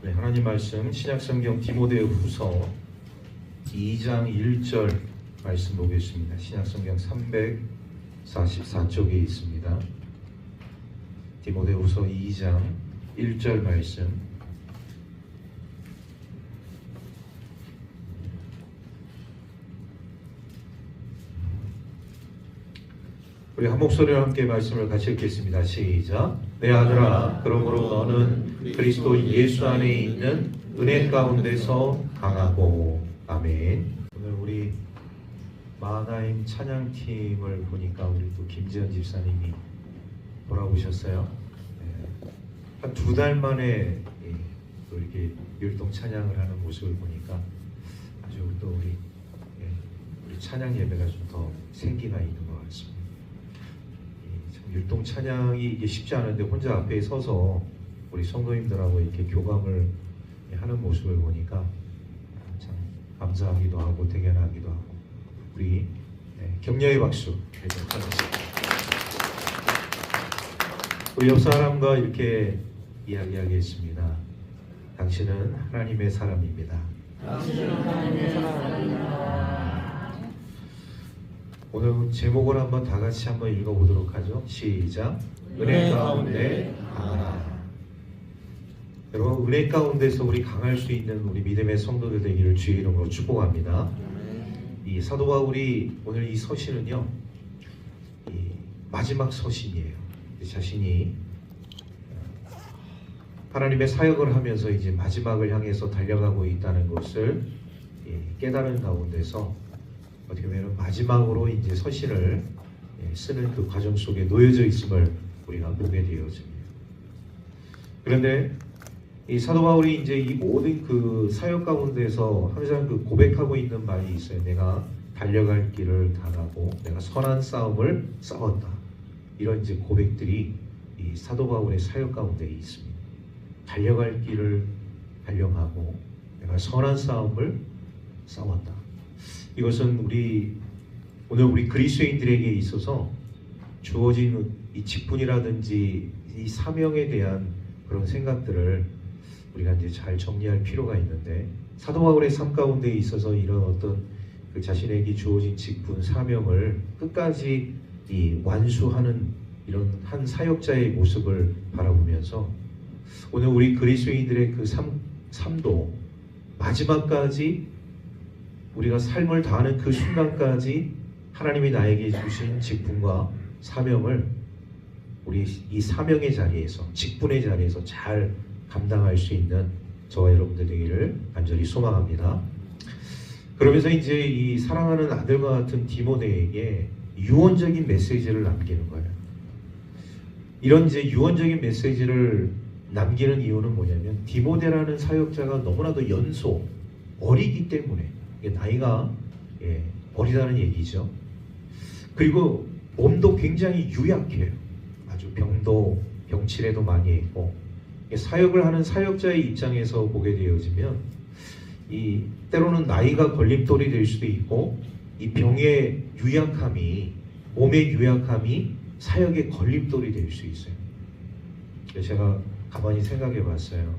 네, 하나님 말씀 신약성경 디모데후서 2장 1절 말씀 보겠습니다. 신약성경 344쪽에 있습니다. 디모데후서 2장 1절 말씀. 우리 한 목소리로 함께 말씀을 같이 읽겠습니다. 시작. 내 아들아, 그러므로 너는 그리스도 예수 안에 있는 은혜 가운데서 강하고. 아멘. 오늘 우리 마하나임 찬양팀을 보니까 우리 또 김지현 집사님이 돌아오셨어요. 네. 한 2달 만에 또 이렇게 율동 찬양을 하는 모습을 보니까 아주 또 우리 찬양 예배가 좀 더 생기가 있는 것 같습니다. 율동 찬양이 이게 쉽지 않은데 혼자 앞에 서서 우리 성도님들하고 이렇게 교감을 하는 모습을 보니까 참 감사하기도 하고 대견하기도 하고 우리 격려의 박수 해주셨습니다. 우리 옆 사람과 이렇게 이야기하겠습니다. 당신은 하나님의 사람입니다. 당신은 하나님의 사람입니다. 오늘 제목을 한번 다 같이 한번 읽어보도록 하죠. 시작. 은혜 가운데 강하라. 여러분, 은혜 가운데서 우리 강할 수 있는 우리 믿음의 성도들 되기를 주의 이름으로 축복합니다. 이 사도 바울이 오늘 이 서신은요, 이 마지막 서신이에요. 자신이 하나님의 사역을 하면서 이제 마지막을 향해서 달려가고 있다는 것을 깨달은 가운데서 어떻게 보면 마지막으로 이제 서신을 쓰는 그 과정 속에 놓여져 있음을 우리가 보게 되어집니다. 그런데 이 사도 바울이 이제 이 모든 그 사역 가운데서 항상 그 고백하고 있는 말이 있어요. 내가 달려갈 길을 다하고 내가 선한 싸움을 싸웠다. 이런 이제 고백들이 이 사도 바울의 사역 가운데 있습니다. 달려갈 길을 달려가고 내가 선한 싸움을 싸웠다. 이것은 오늘 우리 그리스도인들에게 있어서 주어진 이 직분이라든지 이 사명에 대한 그런 생각들을 우리가 이제 잘 정리할 필요가 있는데, 사도 바울의 삶 가운데 있어서 이런 어떤 그 자신에게 주어진 직분, 사명을 끝까지 이 완수하는 이런 한 사역자의 모습을 바라보면서 오늘 우리 그리스도인들의 그 삶도 마지막까지 우리가 삶을 다하는 그 순간까지 하나님이 나에게 주신 직분과 사명을 우리 이 사명의 자리에서, 직분의 자리에서 잘 감당할 수 있는 저와 여러분들 되기를 간절히 소망합니다. 그러면서 이제 이 사랑하는 아들과 같은 디모데에게 유언적인 메시지를 남기는 거예요. 이런 이제 유언적인 메시지를 남기는 이유는 뭐냐면, 디모데라는 사역자가 너무나도 어리기 때문에, 나이가 어리다는 얘기죠. 그리고 몸도 굉장히 유약해요. 아주 병치레도 많이 있고, 사역을 하는 사역자의 입장에서 보게 되어지면 이 때로는 나이가 걸림돌이 될 수도 있고, 이 병의 유약함이, 몸의 유약함이 사역의 걸림돌이 될 수 있어요. 제가 가만히 생각해 봤어요.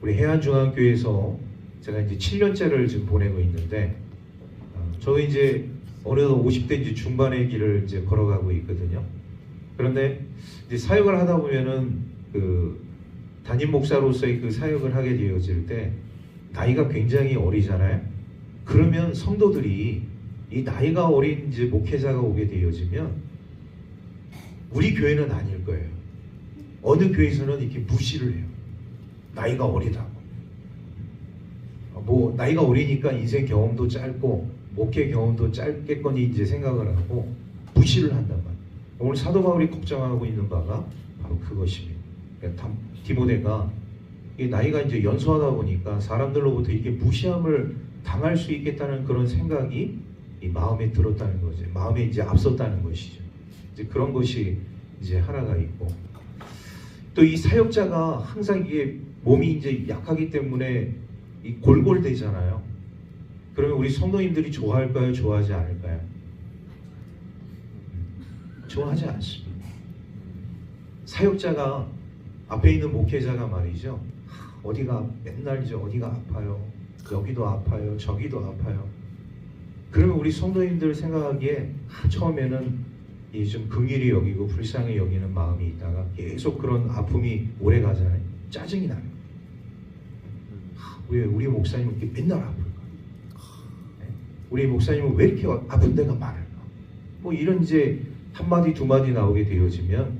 우리 해안중앙교회에서 제가 이제 7년째를 지금 보내고 있는데, 저도 이제 어느덧 50대 이제 중반의 길을 이제 걸어가고 있거든요. 그런데 이제 사역을 하다 보면은 그 담임 목사로서의 그 사역을 하게 되어질 때 나이가 굉장히 어리잖아요. 그러면 성도들이 이 나이가 어린 이제 목회자가 오게 되어지면 우리 교회는 아닐 거예요. 어느 교회에서는 이렇게 무시를 해요. 나이가 어리다고. 뭐 나이가 어리니까 인생 경험도 짧고 목회 경험도 짧겠거니 이제 생각을 하고 무시를 한단 말이에요. 오늘 사도 바울이 걱정하고 있는 바가 바로 그것입니다. 그러니까 디모데가 나이가 이제 연소하다 보니까 사람들로부터 이렇게 무시함을 당할 수 있겠다는 그런 생각이 이 마음에 들었다는 거죠. 마음에 이제 앞섰다는 것이죠. 이제 그런 것이 이제 하나가 있고, 또 이 사역자가 항상 이게 몸이 이제 약하기 때문에 이 골골대잖아요. 그러면 우리 성도님들이 좋아할까요? 좋아하지 않을까요? 좋아하지 않습니다. 사역자가 앞에 있는 목회자가 말이죠. 어디가 맨날 이제 어디가 아파요. 여기도 아파요. 저기도 아파요. 그러면 우리 성도님들 생각하기에 처음에는 이 좀 긍휼히 여기고 불쌍히 여기는 마음이 있다가 계속 그런 아픔이 오래 가잖아요. 짜증이 나요. 왜 우리 목사님은 이렇게 맨날 아플까? 우리 목사님은 왜 이렇게 아픈 데가 많을까? 뭐 이런 이제 한 마디 두 마디 나오게 되어지면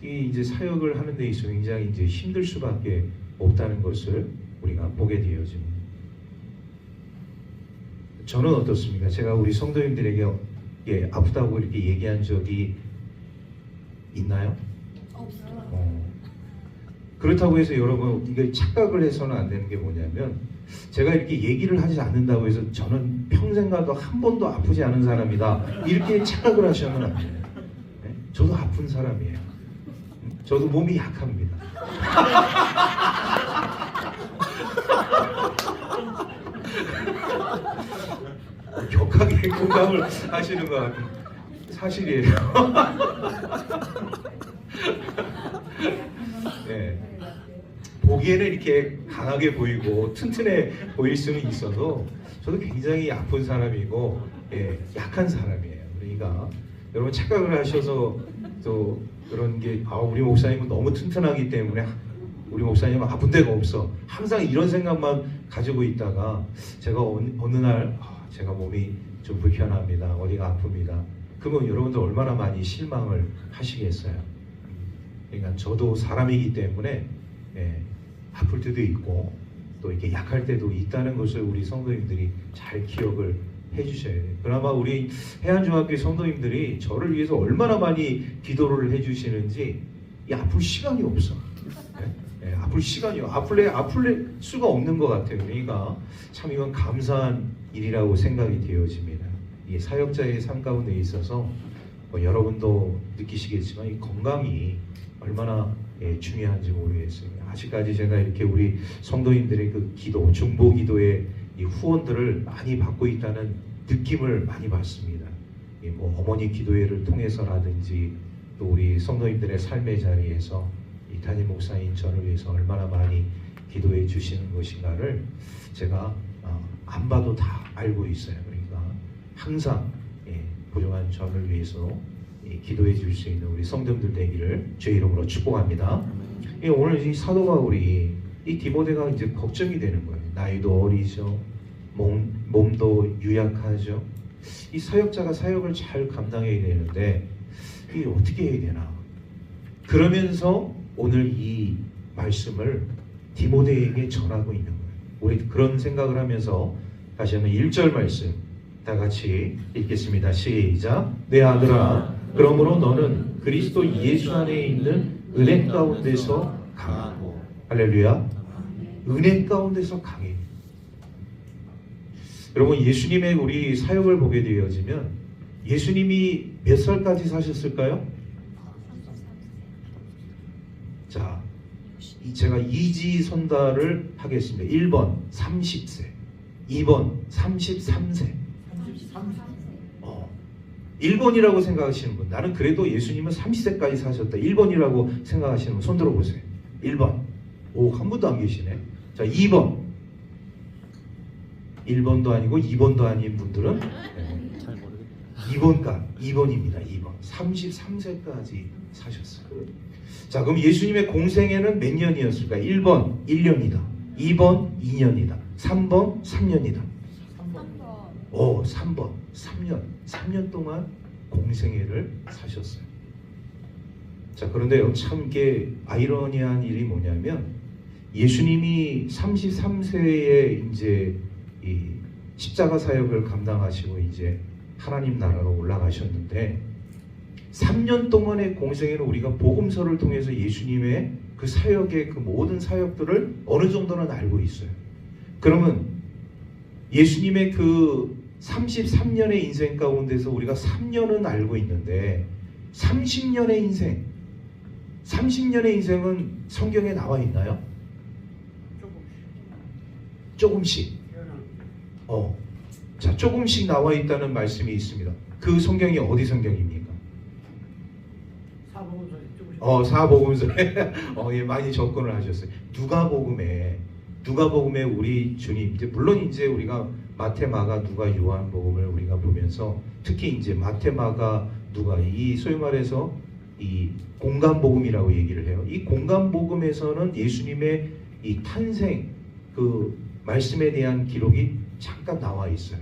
이 이제 사역을 하는 데 있어서 굉장히 이제 힘들 수밖에 없다는 것을 우리가 보게 되어집니다. 저는 어떻습니까? 제가 우리 성도님들에게 아프다고 이렇게 얘기한 적이 있나요? 없어요. 그렇다고 해서 여러분 이걸 착각을 해서는 안 되는 게 뭐냐면 제가 이렇게 얘기를 하지 않는다고 해서 저는 평생 가도 한 번도 아프지 않은 사람이다 이렇게 착각을 하시면 안 돼요. 네? 저도 아픈 사람이에요. 저도 몸이 약합니다. 격하게 공감을 하시는 것 같은 사실이에요. 네. 보기에는 이렇게 강하게 보이고 튼튼해 보일 수는 있어도 저도 굉장히 아픈 사람이고 약한 사람이에요. 그러니까 여러분 착각을 하셔서 또 그런 게 우리 목사님은 너무 튼튼하기 때문에 우리 목사님은 아픈 데가 없어. 항상 이런 생각만 가지고 있다가 제가 어느 날 제가 몸이 좀 불편합니다. 어디가 아픕니다. 그러면 여러분들 얼마나 많이 실망을 하시겠어요. 그러니까 저도 사람이기 때문에 아플 때도 있고 또 이렇게 약할 때도 있다는 것을 우리 성도님들이 잘 기억을 해주셔야 돼요. 그나마 우리 해안중학교 성도님들이 저를 위해서 얼마나 많이 기도를 해주시는지 아플 시간이 없어. 아플 시간이요. 아플 수가 없는 것 같아요. 그러니까 참 이건 감사한 일이라고 생각이 되어집니다. 이 사역자의 삶 가운데 있어서 여러분도 느끼시겠지만 이 건강이 얼마나 중요한지 모르겠어요. 아직까지 제가 이렇게 우리 성도님들의 그 기도, 중보 기도의 이 후원들을 많이 받고 있다는 느낌을 많이 받습니다. 뭐 어머니 기도회를 통해서라든지 또 우리 성도님들의 삶의 자리에서 이 담임 목사인 저를 위해서 얼마나 많이 기도해 주시는 것인가를 제가 안 봐도 다 알고 있어요. 그러니까 항상 부족한 저를 위해서 기도해 줄 수 있는 우리 성도님들 되기를 주의 이름으로 축복합니다. 오늘 이 사도 바울이 이 디모데가 이제 걱정이 되는 거예요. 나이도 어리죠. 몸도 유약하죠. 이 사역자가 사역을 잘 감당해야 되는데 이게 어떻게 해야 되나? 그러면서 오늘 이 말씀을 디모데에게 전하고 있는 거예요. 우리 그런 생각을 하면서 다시 한번 1절 말씀 다 같이 읽겠습니다. 시작. 내 아들아, 그러므로 너는 그리스도 예수 안에 있는 은혜 가운데서 강하고, 할렐루야, 은혜 가운데서 강해. 여러분, 예수님의 우리 사역을 보게 되어지면 예수님이 몇 살까지 사셨을까요? 자, 제가 이지선다를 하겠습니다. 1번 30세, 2번 33세. 1번이라고 생각하시는 분, 나는 그래도 예수님은 30세까지 사셨다, 1번이라고 생각하시는 분 손 들어보세요. 1번. 한 분도 안 계시네. 자, 2번. 1번도 아니고 2번도 아닌 분들은 2번입니다. 2번. 33세까지 사셨어요. 자, 그럼 예수님의 공생애는 몇 년이었을까? 1번 1년이다. 2번 2년이다. 3번 3년이다. 3번 3년 동안 공생애를 사셨어요. 자, 그런데요, 참 이게 아이러니한 일이 뭐냐면 예수님이 33세에 이제 이 십자가 사역을 감당하시고 이제 하나님 나라로 올라가셨는데 3년 동안의 공생애는 우리가 복음서를 통해서 예수님의 그 사역의 그 모든 사역들을 어느 정도는 알고 있어요. 그러면 예수님의 그 33년의 인생 가운데서 우리가 3년은 알고 있는데 30년의 인생은 성경에 나와 있나요? 조금씩. 자, 조금씩 나와 있다는 말씀이 있습니다. 그 성경이 어디 성경입니까? 사복음서에 예, 많이 접근을 하셨어요. 누가복음에 우리 주님 이제 물론 이제 우리가 마태, 마가, 누가, 요한복음을 우리가 보면서 특히 이제 마태, 마가, 누가 이 소위 말해서 이 공간복음이라고 얘기를 해요. 이 공간복음에서는 예수님의 이 탄생 그 말씀에 대한 기록이 잠깐 나와 있어요.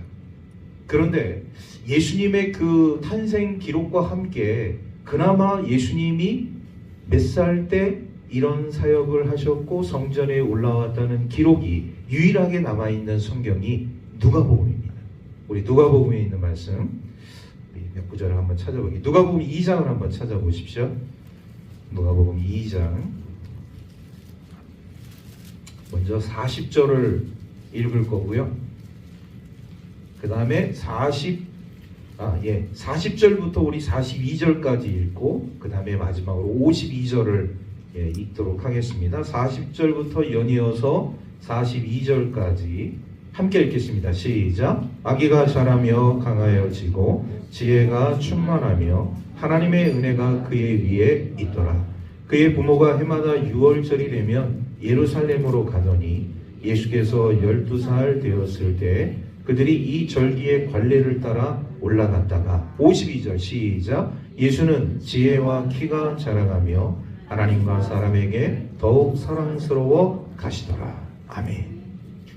그런데 예수님의 그 탄생 기록과 함께 그나마 예수님이 몇 살 때 이런 사역을 하셨고 성전에 올라왔다는 기록이 유일하게 남아있는 성경이 누가복음입니다. 우리 누가복음에 있는 말씀 몇 구절을 한번 찾아보기. 누가복음 2장을 한번 찾아보십시오. 누가복음 2장 먼저 40절을 읽을 거고요. 그 다음에 40절부터 우리 42절까지 읽고 그 다음에 마지막으로 52절을 읽도록 하겠습니다. 40절부터 연이어서 42절까지 함께 읽겠습니다. 시작. 아기가 자라며 강하여지고 지혜가 충만하며 하나님의 은혜가 그의 위에 있더라. 그의 부모가 해마다 6월절이 되면 예루살렘으로 가더니 예수께서 12살 되었을 때 그들이 이 절기의 관례를 따라 올라갔다가 52절 시작. 예수는 지혜와 키가 자라가며 하나님과 사람에게 더욱 사랑스러워 가시더라. 아멘.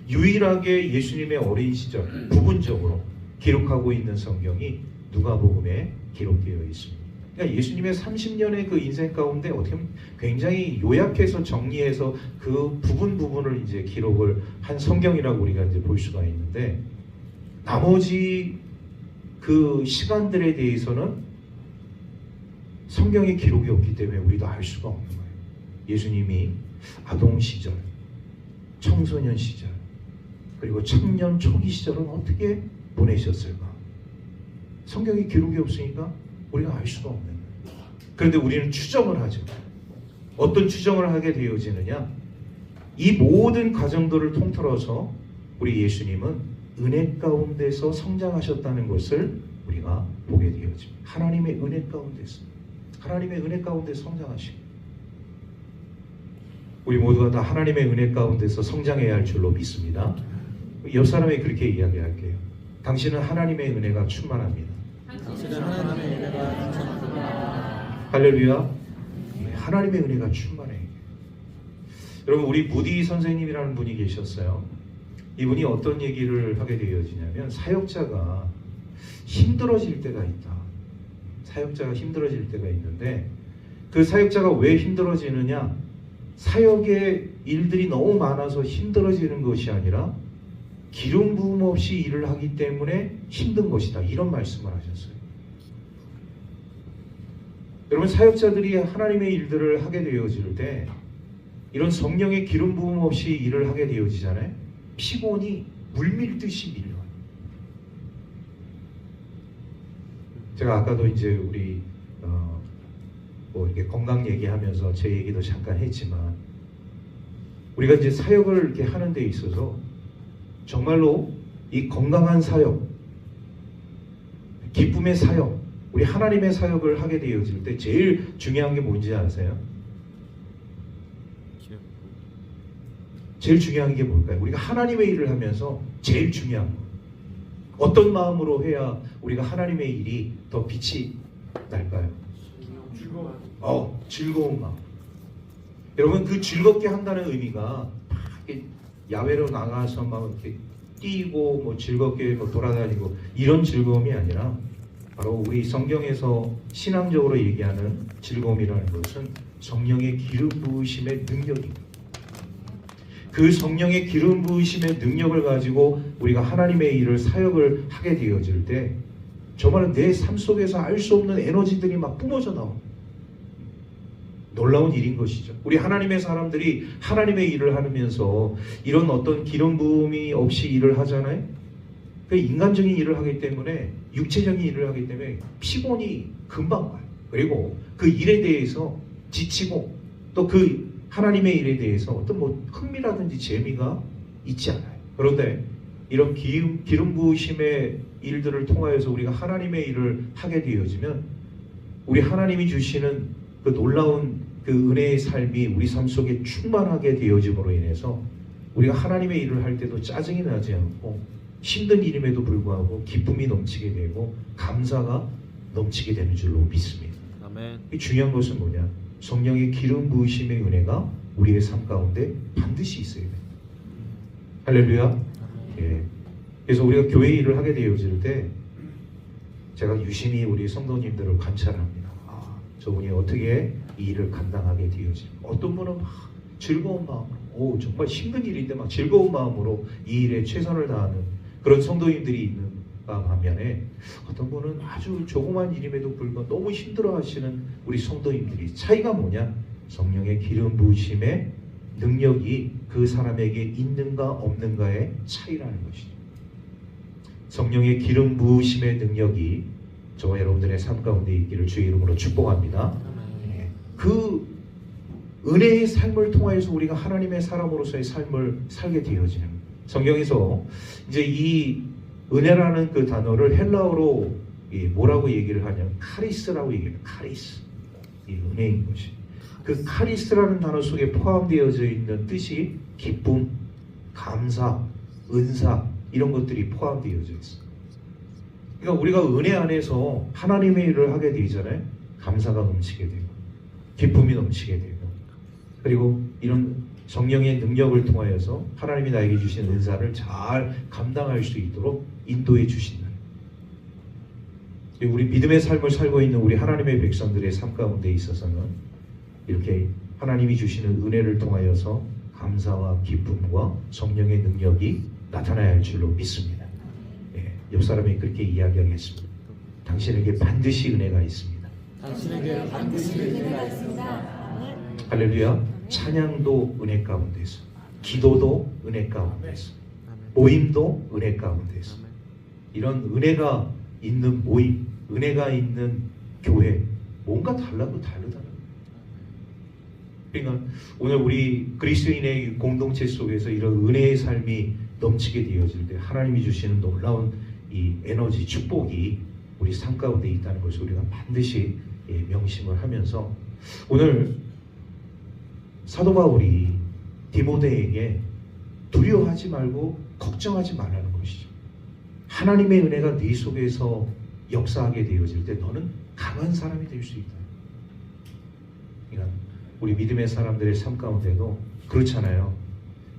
유일하게 예수님의 어린 시절 부분적으로 기록하고 있는 성경이 누가복음에 기록되어 있습니다. 그러니까 예수님의 30년의 그 인생 가운데 어떻게 보면 굉장히 요약해서 정리해서 그 부분을 이제 기록을 한 성경이라고 우리가 이제 볼 수가 있는데 나머지 그 시간들에 대해서는 성경의 기록이 없기 때문에 우리도 알 수가 없는 거예요. 예수님이 아동 시절, 청소년 시절, 그리고 청년 초기 시절은 어떻게 보내셨을까? 성경의 기록이 없으니까 우리가 알 수가 없는 거예요. 그런데 우리는 추정을 하죠. 어떤 추정을 하게 되어지느냐? 이 모든 과정들을 통틀어서 우리 예수님은 은혜 가운데서 성장하셨다는 것을 우리가 보게 되어집니다. 하나님의 은혜 가운데서, 하나님의 은혜 가운데 성장하시고, 우리 모두가 다 하나님의 은혜 가운데서 성장해야 할 줄로 믿습니다. 옆 사람에게 그렇게 이야기할게요. 당신은 하나님의 은혜가 충만합니다. 당신은 하나님의 은혜가 충만합니다. 할렐루야. 하나님의 은혜가 충만해. 여러분, 우리 무디 선생님이라는 분이 계셨어요. 이분이 어떤 얘기를 하게 되어지냐면 사역자가 힘들어질 때가 있다. 사역자가 힘들어질 때가 있는데 그 사역자가 왜 힘들어지느냐? 사역의 일들이 너무 많아서 힘들어지는 것이 아니라 기름 부음 없이 일을 하기 때문에 힘든 것이다. 이런 말씀을 하셨어요. 여러분, 사역자들이 하나님의 일들을 하게 되어질 때 이런 성령의 기름 부음 없이 일을 하게 되어지잖아요. 피곤이 물밀듯이 밀려요. 제가 아까도 이제 우리 뭐 이렇게 건강 얘기하면서 제 얘기도 잠깐 했지만 우리가 이제 사역을 이렇게 하는 데 있어서 정말로 이 건강한 사역, 기쁨의 사역, 우리 하나님의 사역을 하게 되어질 때 제일 중요한 게 뭔지 아세요? 제일 중요한 게 뭘까요? 우리가 하나님의 일을 하면서 제일 중요한 거. 어떤 마음으로 해야 우리가 하나님의 일이 더 빛이 날까요? 즐거운 마음. 여러분, 그 즐겁게 한다는 의미가 야외로 나가서 막 이렇게 뛰고 뭐 즐겁게 뭐 돌아다니고 이런 즐거움이 아니라 바로 우리 성경에서 신앙적으로 얘기하는 즐거움이라는 것은 성령의 기름 부으심의 능력입니다. 그 성령의 기름 부으심의 능력을 가지고 우리가 하나님의 일을 사역을 하게 되어질 때 정말 내 삶 속에서 알 수 없는 에너지들이 막 뿜어져 나옵니다. 놀라운 일인 것이죠. 우리 하나님의 사람들이 하나님의 일을 하면서 이런 어떤 기름 부음이 없이 일을 하잖아요. 그 인간적인 일을 하기 때문에, 육체적인 일을 하기 때문에 피곤이 금방 와요. 그리고 그 일에 대해서 지치고 또 그 하나님의 일에 대해서 어떤 뭐 흥미라든지 재미가 있지 않아요. 그런데 이런 기름 부으심의 일들을 통하여서 우리가 하나님의 일을 하게 되어지면 우리 하나님이 주시는 그 놀라운 그 은혜의 삶이 우리 삶 속에 충만하게 되어짐으로 인해서 우리가 하나님의 일을 할 때도 짜증이 나지 않고 힘든 일임에도 불구하고 기쁨이 넘치게 되고 감사가 넘치게 되는 줄로 믿습니다. 아멘. 이 중요한 것은 뭐냐? 성령의 기름 부으심의 은혜가 우리의 삶 가운데 반드시 있어야 돼요. 할렐루야. 예. 그래서 우리가 교회 일을 하게 되어질 때 제가 유심히 우리 성도님들을 관찰합니다. 저분이 어떻게 이 일을 감당하게 되어질까? 어떤 분은 막 즐거운 마음으로, 정말 힘든 일인데 막 즐거운 마음으로 이 일에 최선을 다하는 그런 성도님들이 있는가 반면에 어떤 분은 아주 조그만 일임에도 불구하고 너무 힘들어하시는 우리 성도님들이 차이가 뭐냐? 성령의 기름 부으심의 능력이 그 사람에게 있는가 없는가의 차이라는 것이죠. 성령의 기름 부으심의 능력이 저와 여러분들의 삶 가운데 있기를 주의 이름으로 축복합니다. 그 은혜의 삶을 통하여서 우리가 하나님의 사람으로서의 삶을 살게 되어지는 성경에서 이제 이 은혜라는 그 단어를 헬라어로 뭐라고 얘기를 하냐면 카리스라고 얘기해요. 카리스. 이 은혜인 것이. 그 카리스라는 단어 속에 포함되어져 있는 뜻이 기쁨, 감사, 은사 이런 것들이 포함되어져 있어요. 그러니까 우리가 은혜 안에서 하나님의 일을 하게 되잖아요. 감사가 넘치게 되고 기쁨이 넘치게 되고 그리고 이런 성령의 능력을 통하여서 하나님이 나에게 주신 은사를 잘 감당할 수 있도록 인도해 주신다. 우리 믿음의 삶을 살고 있는 우리 하나님의 백성들의 삶 가운데 있어서는 이렇게 하나님이 주시는 은혜를 통하여서 감사와 기쁨과 성령의 능력이 나타나야 할 줄로 믿습니다. 옆 사람이 그렇게 이야기하겠습니다. 당신에게 반드시 은혜가 있습니다. 당신에게 반드시 은혜가 있습니다. 할렐루야. 찬양도 은혜 가운데서, 기도도 은혜 가운데서, 모임도 은혜 가운데서, 이런 은혜가 있는 모임, 은혜가 있는 교회, 뭔가 달라도 다르다는 거예요. 그러니까 오늘 우리 그리스도인의 공동체 속에서 이런 은혜의 삶이 넘치게 되어질 때 하나님이 주시는 놀라운 이 에너지, 축복이 우리 삶 가운데 있다는 것을 우리가 반드시 명심을 하면서 오늘 사도 바울이 디모데에게 두려워하지 말고 걱정하지 말라는 것이죠. 하나님의 은혜가 네 속에서 역사하게 되어질 때 너는 강한 사람이 될 수 있다. 그러니까 우리 믿음의 사람들의 삶 가운데도 그렇잖아요.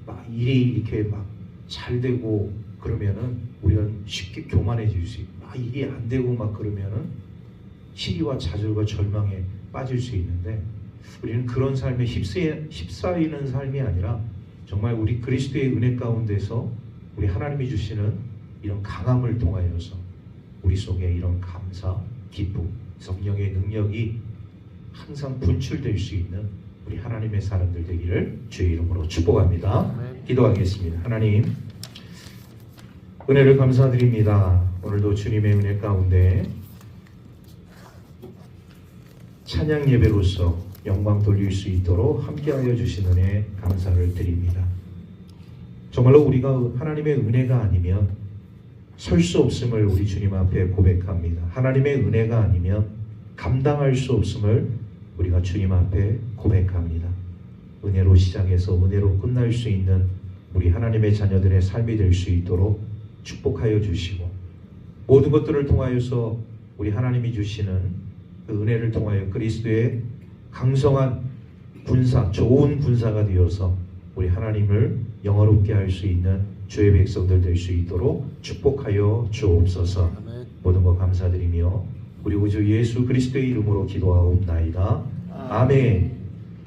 막 일이 이렇게 막 잘 되고 그러면은 우리가 쉽게 교만해질 수 있고, 막 일이 안 되고 막 그러면은 시기와 좌절과 절망에 빠질 수 있는데 우리는 그런 삶에 휩싸이는 삶이 아니라 정말 우리 그리스도의 은혜 가운데서 우리 하나님이 주시는 이런 강함을 통하여서 우리 속에 이런 감사, 기쁨, 성령의 능력이 항상 분출될 수 있는 우리 하나님의 사람들 되기를 주의 이름으로 축복합니다. 기도하겠습니다. 하나님, 은혜를 감사드립니다. 오늘도 주님의 은혜 가운데 찬양 예배로서 영광 돌릴 수 있도록 함께하여 주신 은혜 감사를 드립니다. 정말로 우리가 하나님의 은혜가 아니면 설 수 없음을 우리 주님 앞에 고백합니다. 하나님의 은혜가 아니면 감당할 수 없음을 우리가 주님 앞에 고백합니다. 은혜로 시작해서 은혜로 끝날 수 있는 우리 하나님의 자녀들의 삶이 될 수 있도록 축복하여 주시고 모든 것들을 통하여서 우리 하나님이 주시는 그 은혜를 통하여 그리스도의 강성한 군사, 좋은 군사가 되어서 우리 하나님을 영화롭게 할 수 있는 주의 백성들 될 수 있도록 축복하여 주옵소서. 모든 것 감사드리며 우리 구주 예수 그리스도의 이름으로 기도하옵나이다. 아멘.